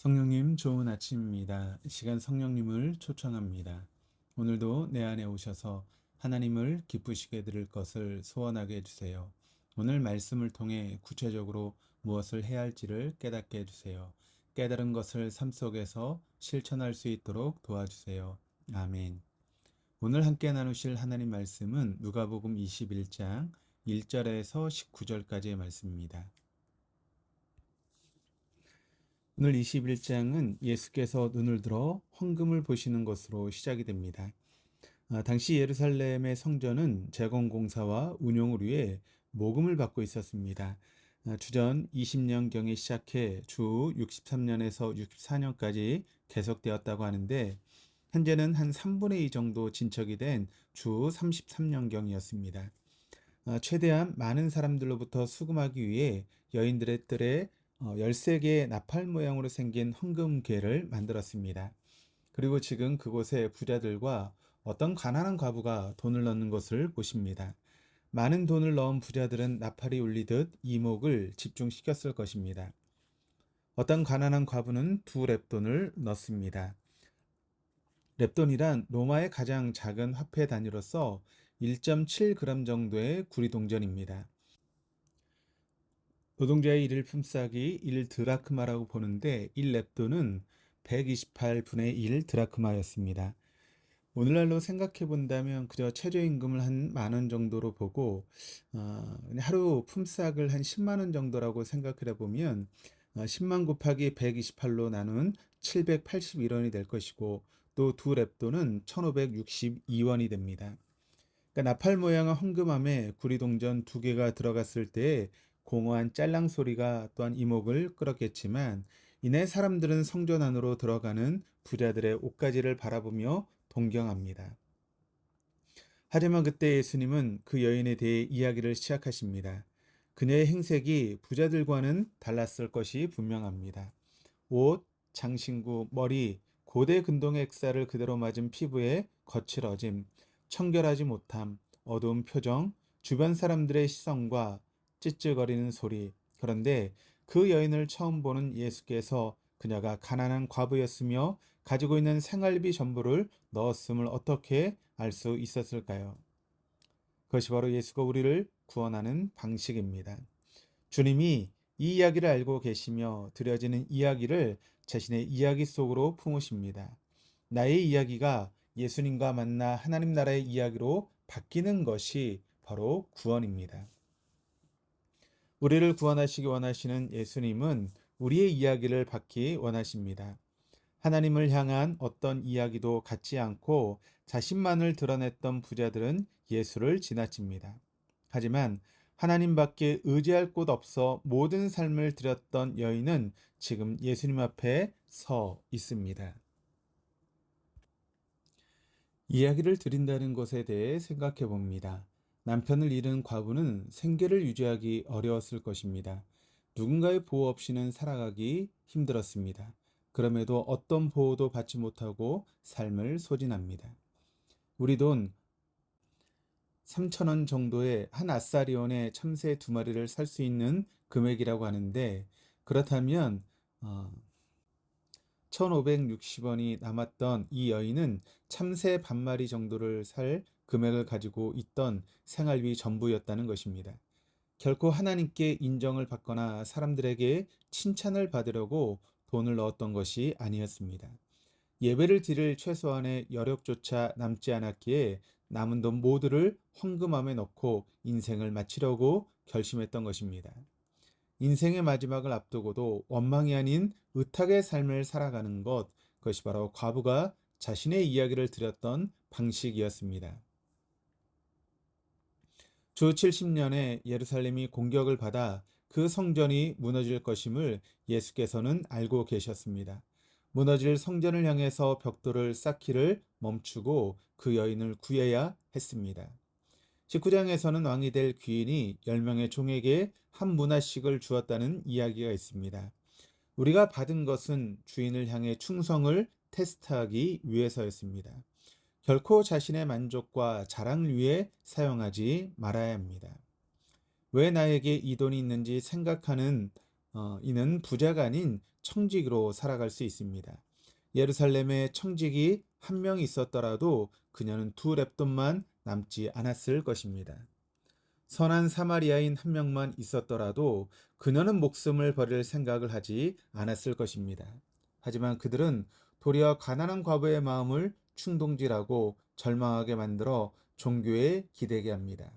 성령님 좋은 아침입니다. 이 시간 성령님을 초청합니다. 오늘도 내 안에 오셔서 하나님을 기쁘시게 드릴 것을 소원하게 해주세요. 오늘 말씀을 통해 구체적으로 무엇을 해야 할지를 깨닫게 해주세요. 깨달은 것을 삶 속에서 실천할 수 있도록 도와주세요. 아멘. 오늘 함께 나누실 하나님 말씀은 누가복음 21장 1절에서 19절까지의 말씀입니다. 오늘 21장은 예수께서 눈을 들어 황금을 보시는 것으로 시작이 됩니다. 당시 예루살렘의 성전은 재건공사와 운용을 위해 모금을 받고 있었습니다. 주전 20년경에 시작해 주 63년에서 64년까지 계속되었다고 하는데 현재는 한 3분의 2 정도 진척이 된 주 33년경이었습니다. 최대한 많은 사람들로부터 수금하기 위해 여인들의 뜰에 13개의 나팔 모양으로 생긴 헌금괴를 만들었습니다. 그리고 지금 그곳에 부자들과 어떤 가난한 과부가 돈을 넣는 것을 보십니다. 많은 돈을 넣은 부자들은 나팔이 울리듯 이목을 집중시켰을 것입니다. 어떤 가난한 과부는 2렙돈을 넣습니다. 렙돈이란 로마의 가장 작은 화폐 단위로서 1.7g 정도의 구리동전입니다. 노동자의 일일 품삯이 1드라크마라고 보는데 1렙돈은 128분의 1 드라크마였습니다. 오늘날로 생각해 본다면 그저 최저임금을 한 10,000원 정도로 보고 하루 품삯을 한 10만 원 정도라고 생각해 보면 10만 곱하기 128로 나눈 781원이 될 것이고 또 2렙돈은 1,562원이 됩니다. 그러니까 나팔 모양의 헌금함에 구리동전 2개가 들어갔을 때 공허한 짤랑 소리가 또한 이목을 끌었겠지만 이내 사람들은 성전 안으로 들어가는 부자들의 옷가지를 바라보며 동경합니다. 하지만 그때 예수님은 그 여인에 대해 이야기를 시작하십니다. 그녀의 행색이 부자들과는 달랐을 것이 분명합니다. 옷, 장신구, 머리, 고대 근동의 액살을 그대로 맞은 피부에 거칠어짐, 청결하지 못함, 어두운 표정, 주변 사람들의 시선과 찌찌거리는 소리. 그런데 그 여인을 처음 보는 예수께서 그녀가 가난한 과부였으며 가지고 있는 생활비 전부를 넣었음을 어떻게 알 수 있었을까요? 그것이 바로 예수가 우리를 구원하는 방식입니다. 주님이 이 이야기를 알고 계시며 드려지는 이야기를 자신의 이야기 속으로 품으십니다. 나의 이야기가 예수님과 만나 하나님 나라의 이야기로 바뀌는 것이 바로 구원입니다. 우리를 구원하시기 원하시는 예수님은 우리의 이야기를 받기 원하십니다. 하나님을 향한 어떤 이야기도 갖지 않고 자신만을 드러냈던 부자들은 예수를 지나칩니다. 하지만 하나님밖에 의지할 곳 없어 모든 삶을 드렸던 여인은 지금 예수님 앞에 서 있습니다. 이야기를 드린다는 것에 대해 생각해 봅니다. 남편을 잃은 과부는 생계를 유지하기 어려웠을 것입니다. 누군가의 보호 없이는 살아가기 힘들었습니다. 그럼에도 어떤 보호도 받지 못하고 삶을 소진합니다. 우리 돈 3,000원 정도의 한 아싸리온의 참새 2마리를 살 수 있는 금액이라고 하는데 그렇다면 1,560원이 남았던 이 여인은 참새 반마리 정도를 살 금액을 가지고 있던 생활비 전부였다는 것입니다. 결코 하나님께 인정을 받거나 사람들에게 칭찬을 받으려고 돈을 넣었던 것이 아니었습니다. 예배를 드릴 최소한의 여력조차 남지 않았기에 남은 돈 모두를 헌금함에 넣고 인생을 마치려고 결심했던 것입니다. 인생의 마지막을 앞두고도 원망이 아닌 의탁의 삶을 살아가는 것, 그것이 바로 과부가 자신의 이야기를 드렸던 방식이었습니다. 주 70년에 예루살렘이 공격을 받아 그 성전이 무너질 것임을 예수께서는 알고 계셨습니다. 무너질 성전을 향해서 벽돌을 쌓기를 멈추고 그 여인을 구해야 했습니다. 19장에서는 왕이 될 귀인이 10명의 종에게 한 문화씩을 주었다는 이야기가 있습니다. 우리가 받은 것은 주인을 향해 충성을 테스트하기 위해서였습니다. 결코 자신의 만족과 자랑을 위해 사용하지 말아야 합니다. 왜 나에게 이 돈이 있는지 생각하는 이는 부자가 아닌 청직으로 살아갈 수 있습니다. 예루살렘에 청직이 한 명 있었더라도 그녀는 두 렙돈만 남지 않았을 것입니다. 선한 사마리아인 한 명만 있었더라도 그녀는 목숨을 버릴 생각을 하지 않았을 것입니다. 하지만 그들은 도리어 가난한 과부의 마음을 충동질하고 절망하게 만들어 종교에 기대게 합니다.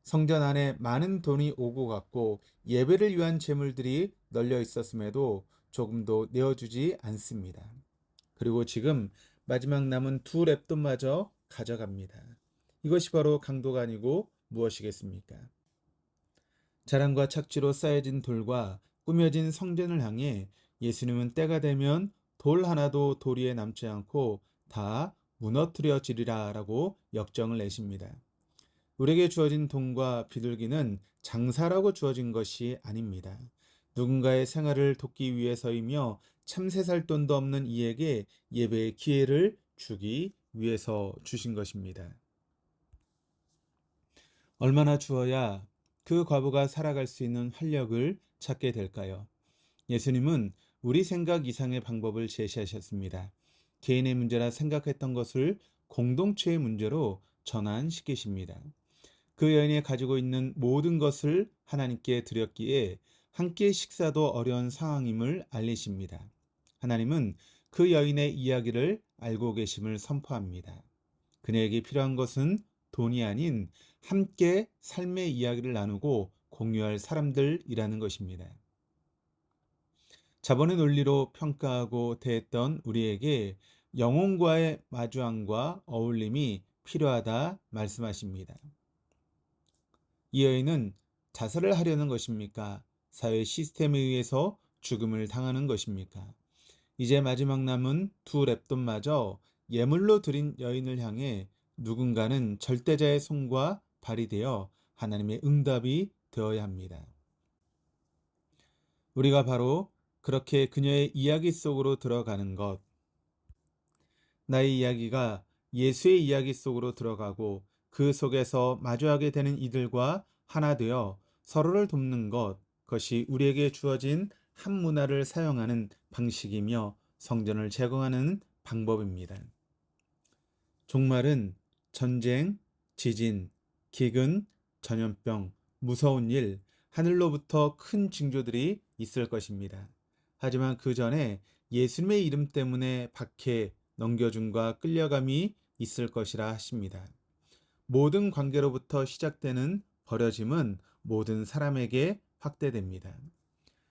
성전 안에 많은 돈이 오고 갔고 예배를 위한 제물들이 널려 있었음에도 조금도 내어주지 않습니다. 그리고 지금 마지막 남은 두 렙돈마저 가져갑니다. 이것이 바로 강도가 아니고 무엇이겠습니까? 자랑과 착취로 쌓여진 돌과 꾸며진 성전을 향해 예수님은 때가 되면 돌 하나도 도리에 남지 않고 다 무너뜨려지리라 라고 역정을 내십니다. 우리에게 주어진 돈과 비둘기는 장사라고 주어진 것이 아닙니다. 누군가의 생활을 돕기 위해서이며 참새 살 돈도 없는 이에게 예배의 기회를 주기 위해서 주신 것입니다. 얼마나 주어야 그 과부가 살아갈 수 있는 활력을 찾게 될까요? 예수님은 우리 생각 이상의 방법을 제시하셨습니다. 개인의 문제라 생각했던 것을 공동체의 문제로 전환시키십니다. 그 여인이 가지고 있는 모든 것을 하나님께 드렸기에 함께 식사도 어려운 상황임을 알리십니다. 하나님은 그 여인의 이야기를 알고 계심을 선포합니다. 그녀에게 필요한 것은 돈이 아닌 함께 삶의 이야기를 나누고 공유할 사람들이라는 것입니다. 자본의 논리로 평가하고 대했던 우리에게 영혼과의 마주함과 어울림이 필요하다 말씀하십니다. 이 여인은 자살을 하려는 것입니까? 사회 시스템에 의해서 죽음을 당하는 것입니까? 이제 마지막 남은 두 렙돈마저 예물로 드린 여인을 향해 누군가는 절대자의 손과 발이 되어 하나님의 응답이 되어야 합니다. 우리가 바로 그렇게 그녀의 이야기 속으로 들어가는 것, 나의 이야기가 예수의 이야기 속으로 들어가고 그 속에서 마주하게 되는 이들과 하나 되어 서로를 돕는 것, 그것이 우리에게 주어진 한 문화를 사용하는 방식이며 성전을 제공하는 방법입니다. 종말은 전쟁, 지진, 기근, 전염병, 무서운 일, 하늘로부터 큰 징조들이 있을 것입니다. 하지만 그 전에 예수님의 이름 때문에 박해, 넘겨줌과 끌려감이 있을 것이라 하십니다. 모든 관계로부터 시작되는 버려짐은 모든 사람에게 확대됩니다.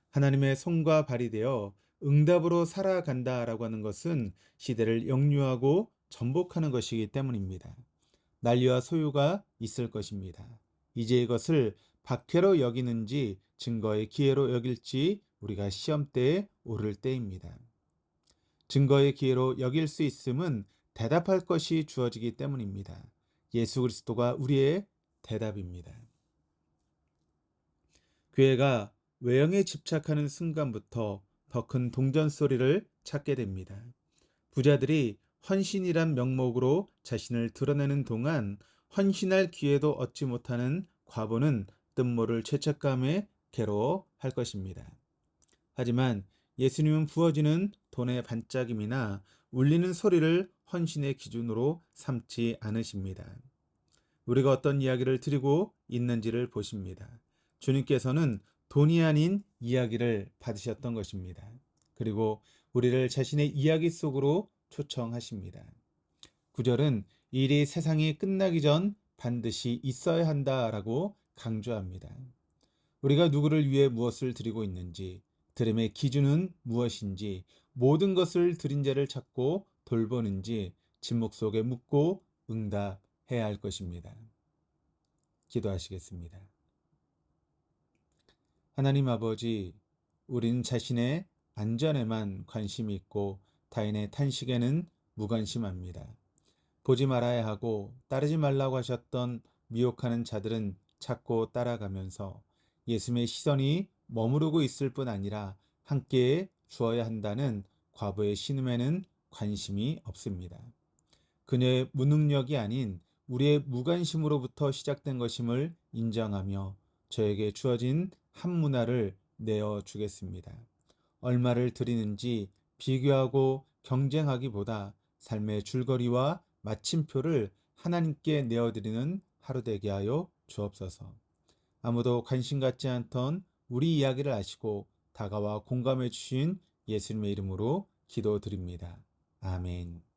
하나님의 손과 발이 되어 응답으로 살아간다라고 하는 것은 시대를 역류하고 전복하는 것이기 때문입니다. 난리와 소유가 있을 것입니다. 이제 이것을 박해로 여기는지 증거의 기회로 여길지 우리가 시험대에 오를 때입니다. 증거의 기회로 여길 수 있음은 대답할 것이 주어지기 때문입니다. 예수 그리스도가 우리의 대답입니다. 교회가 외형에 집착하는 순간부터 더 큰 동전 소리를 찾게 됩니다. 부자들이 헌신이란 명목으로 자신을 드러내는 동안 헌신할 기회도 얻지 못하는 과부는 뜻모를 죄책감에 괴로워할 것입니다. 하지만 예수님은 부어지는 돈의 반짝임이나 울리는 소리를 헌신의 기준으로 삼지 않으십니다. 우리가 어떤 이야기를 드리고 있는지를 보십니다. 주님께서는 돈이 아닌 이야기를 받으셨던 것입니다. 그리고 우리를 자신의 이야기 속으로 초청하십니다. 9절은 일이 세상이 끝나기 전 반드시 있어야 한다라고 강조합니다. 우리가 누구를 위해 무엇을 드리고 있는지, 드림의 기준은 무엇인지, 모든 것을 드린 자를 찾고 돌보는지 침묵 속에 묻고 응답해야 할 것입니다. 기도하시겠습니다. 하나님 아버지, 우린 자신의 안전에만 관심이 있고 타인의 탄식에는 무관심합니다. 보지 말아야 하고 따르지 말라고 하셨던 미혹하는 자들은 찾고 따라가면서 예수님의 시선이 머무르고 있을 뿐 아니라 함께 주어야 한다는 과부의 신음에는 관심이 없습니다. 그녀의 무능력이 아닌 우리의 무관심으로부터 시작된 것임을 인정하며 저에게 주어진 한 문화를 내어 주겠습니다. 얼마를 드리는지 비교하고 경쟁하기보다 삶의 줄거리와 마침표를 하나님께 내어드리는 하루 되게 하여 주옵소서. 아무도 관심 갖지 않던 우리 이야기를 아시고 다가와 공감해 주신 예수님의 이름으로 기도드립니다. 아멘.